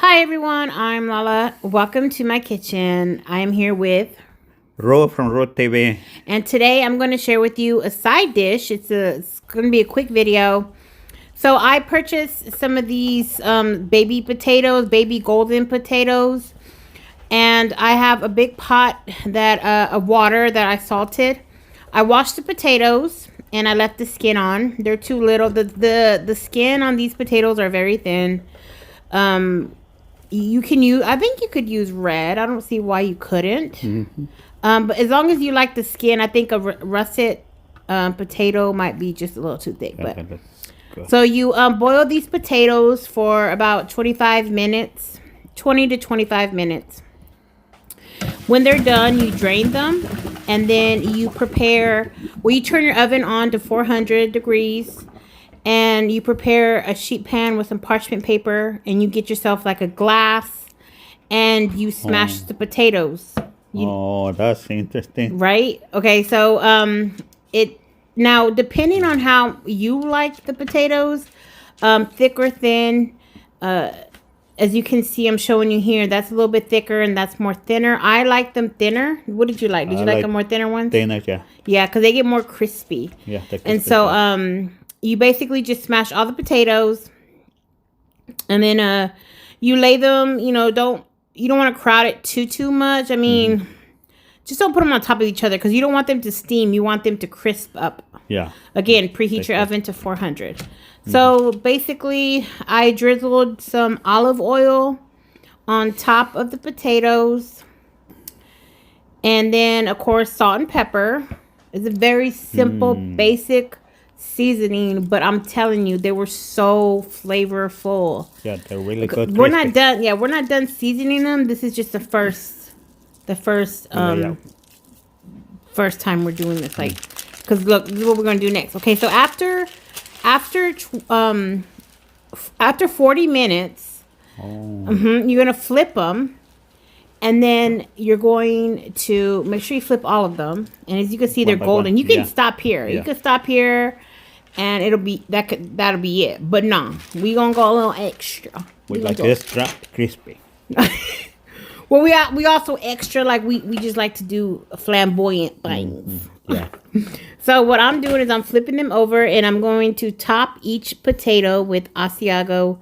Hi everyone, I'm Lala. Welcome to my kitchen. I am here with Ro from Ro TV. and today I'm going to share with you a side dish. It's going to be a quick video. So I purchased some of these baby potatoes, baby golden potatoes, and I have a big pot that of water that I salted. I washed the potatoes and I left the skin on. They're too little. The skin on these potatoes are very thin. You can use, I think you could use red. I don't see why you couldn't. Mm-hmm. But as long as you like the skin, I think a russet potato might be just a little too thick. Okay, But so you boil these potatoes for about 25 minutes, 20 to 25 minutes. When they're done, you drain them, and then you prepare. Well, you turn your oven on to 400 degrees. And you prepare a sheet pan with some parchment paper, and you get yourself like a glass, and you smash the potatoes. That's interesting. Right? Okay, so it now depending on how you like the potatoes, thick or thin. As you can see, I'm showing you here. That's a little bit thicker, and that's more thinner. I like them thinner. What did you like? Did you like the more thinner ones? Thinner, yeah. Yeah, because they get more crispy. Yeah, and so you basically just smash all the potatoes, and then you lay them. You don't want to crowd it too much. I mean, just don't put them on top of each other because you don't want them to steam. You want them to crisp up. Yeah. Again, preheat your oven to 400. So basically, I drizzled some olive oil on top of the potatoes, and then of course salt and pepper. It's a very simple, basic seasoning, but I'm telling you, they were so flavorful. Yeah, they're really good. We're not done. Yeah, we're not done seasoning them. This is just the first time we're doing this. Like, because look, this is what we're gonna do next. Okay, so after 40 minutes, you're gonna flip them. And then you're going to make sure you flip all of them. And as you can see, they're golden. You can stop here. Yeah. You can stop here, and it'll be that'll be it. But no, we gonna go a little extra. We like extra crispy. Well, we also extra, like we just like to do flamboyant things. Yeah. So what I'm doing is I'm flipping them over, and I'm going to top each potato with asiago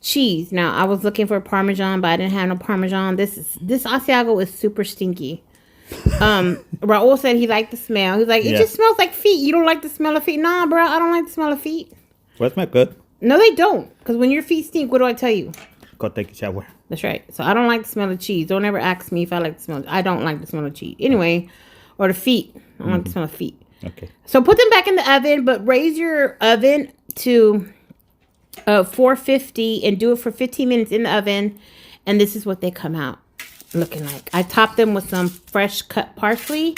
cheese. Now, I was looking for Parmesan, but I didn't have no Parmesan. This asiago is super stinky. Raul said he liked the smell. He's like, it just smells like feet. You don't like the smell of feet? Nah, bro, I don't like the smell of feet. Well, it's not good. No, they don't. Because when your feet stink, what do I tell you? Go take a shower. That's right. So I don't like the smell of cheese. Don't ever ask me if I like the smell. I don't like the smell of cheese. Anyway, or the feet. I don't like the smell of feet. Okay. So put them back in the oven, but raise your oven to 450 and do it for 15 minutes in the oven, and this is what they come out looking like. I topped them with some fresh cut parsley,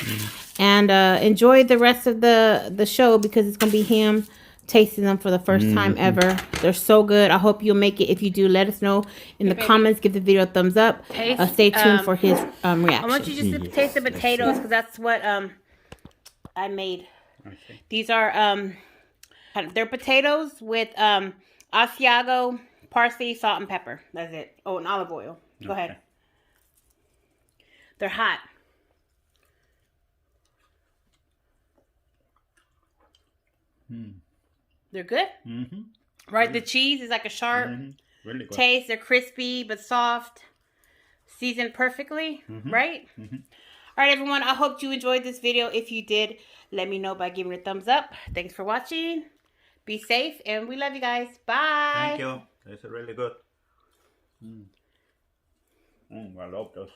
and enjoy the rest of the show because it's gonna be him tasting them for the first time ever. They're so good. I hope you'll make it. If you do, let us know in the comments. Give the video a thumbs up. Stay tuned for his reaction. I want you just to taste the potatoes because that's what I made. Okay. These are they're potatoes with asiago, parsley, salt, and pepper. That's it. Oh, and olive oil. Go ahead. They're hot. They're good? Right? The cheese is like a sharp really good taste. They're crispy but soft. Seasoned perfectly. Right? All right, everyone. I hope you enjoyed this video. If you did, let me know by giving it a thumbs up. Thanks for watching. Be safe, and we love you guys. Bye. Thank you. It's really good. I love those.